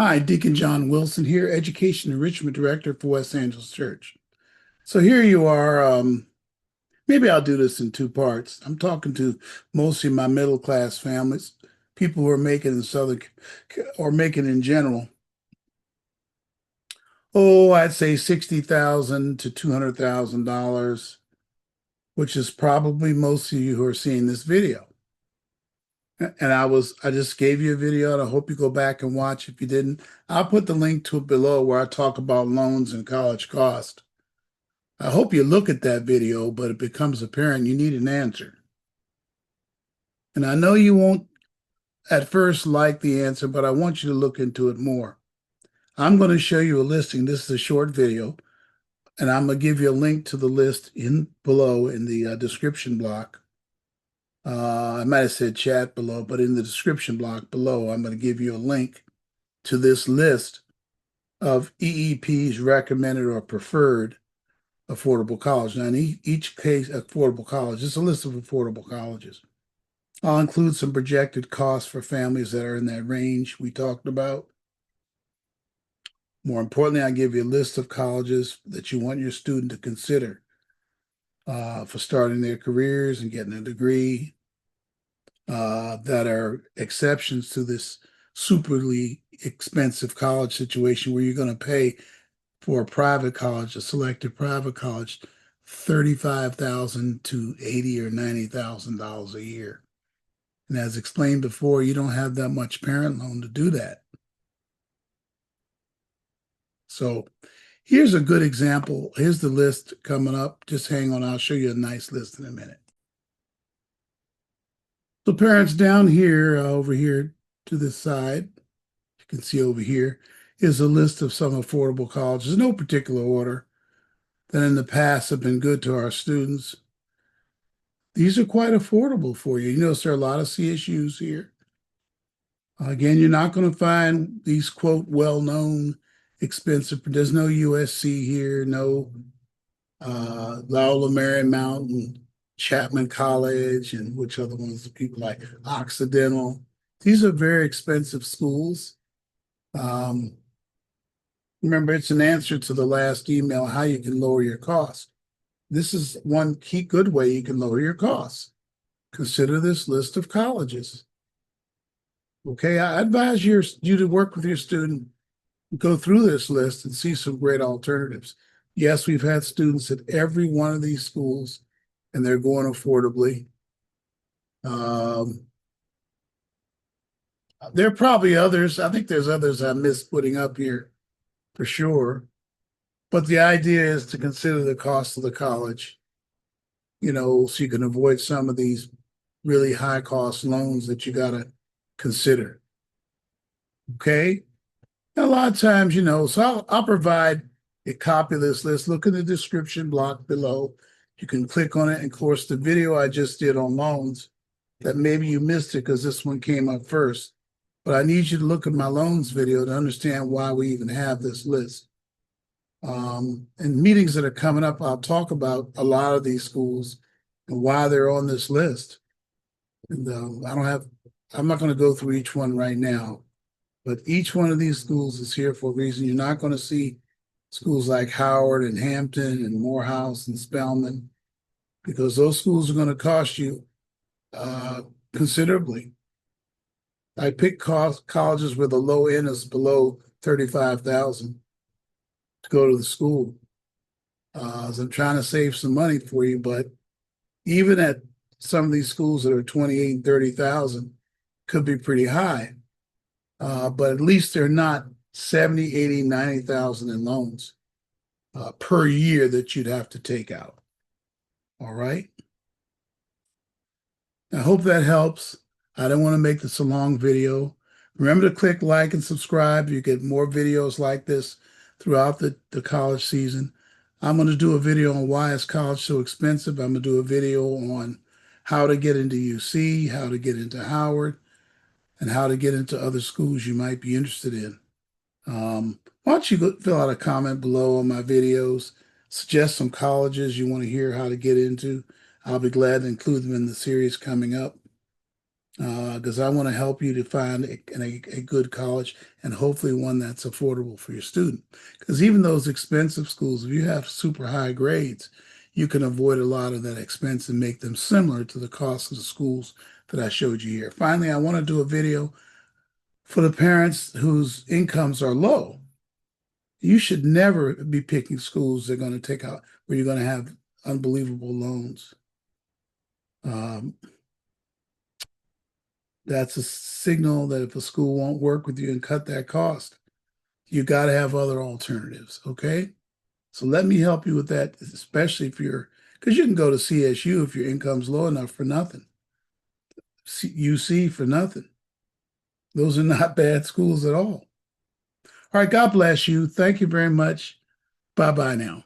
Hi, Deacon John Wilson here, Education Enrichment Director for West Angeles Church. So here you are. Maybe I'll do this in two parts. I'm talking to mostly my middle class families, people who are making in Southern or making in general. Oh, I'd say 60,000 to $200,000, which is probably most of you who are seeing this video. And I just gave you a video, and I hope you go back and watch. If you didn't, I'll put the link to it below where I talk about loans and college cost. I hope you look at that video, but it becomes apparent you need an answer. And I know you won't at first like the answer, but I want you to look into it more. I'm going to show you a listing. This is a short video, and I'm going to give you a link to the list in below in the description block. I might have said chat below, but in the description block below, I'm going to give you a link to this list of EEP's recommended or preferred affordable college. Now, in each case, affordable college, it's a list of affordable colleges. I'll include some projected costs for families that are in that range we talked about. More importantly, I'll give you a list of colleges that you want your student to consider for starting their careers and getting a degree that are exceptions to this superly expensive college situation where you're going to pay for a private college, a selective private college, $35,000 to $80,000 or $90,000 a year. And as explained before, you don't have that much parent loan to do that. So here's a good example. Here's the list coming up. Just hang on. I'll show you a nice list in a minute. So parents down here, over here to this side, you can see over here, is a list of some affordable colleges, in no particular order, that in the past have been good to our students. These are quite affordable for you. You notice there are a lot of CSUs here. Again, you're not going to find these, quote, well-known, expensive. There's no USC here, no Loyola Marymount and Chapman College, and which other ones? People like Occidental. These are very expensive schools. Um, Remember, it's an answer to the last email, how you can lower your costs. This is one key good way you can lower your costs. Consider this list of colleges. Okay, I advise you to work with your student, go through this list and see some great alternatives. Yes, we've had students at every one of these schools, and they're going affordably. Um, there are probably others. I think there's others I missed putting up here for sure. But the idea is to consider the cost of the college, so you can avoid some of these really high cost loans that you got to consider. Okay. And a lot of times, so I'll provide a copy of this list. Look in the description block below. You can click on it. And of course, the video I just did on loans, that maybe you missed it because this one came up first. But I need you to look at my loans video to understand why we even have this list. In meetings that are coming up, I'll talk about a lot of these schools and why they're on this list. And I'm not going to go through each one right now, but each one of these schools is here for a reason. You're not going to see schools like Howard and Hampton and Morehouse and Spelman, because those schools are going to cost you considerably. I picked colleges where the low end is below 35,000 to go to the school. So I'm trying to save some money for you, but even at some of these schools that are 28 and 30,000 could be pretty high. But at least they're not 70, 80, 90,000 in loans per year that you'd have to take out. All right. I hope that helps. I don't want to make this a long video. Remember to click like and subscribe. You get more videos like this throughout the college season. I'm going to do a video on why is college so expensive. I'm going to do a video on how to get into UC, how to get into Howard, and how to get into other schools you might be interested in. Why don't you fill out a comment below on my videos, suggest some colleges you want to hear how to get into. I'll be glad to include them in the series coming up. because I want to help you to find a good college and hopefully one that's affordable for your student. Because even those expensive schools, if you have super high grades, you can avoid a lot of that expense and make them similar to the cost of the schools that I showed you here. Finally, I want to do a video for the parents whose incomes are low. You should never be picking schools that are going to take out where you're going to have unbelievable loans. Um, that's a signal that if a school won't work with you and cut that cost, you got to have other alternatives. Okay. So let me help you with that, especially if you're, because you can go to CSU if your income's low enough for nothing, UC for nothing. Those are not bad schools at all. All right. God bless you. Thank you very much. Bye bye now.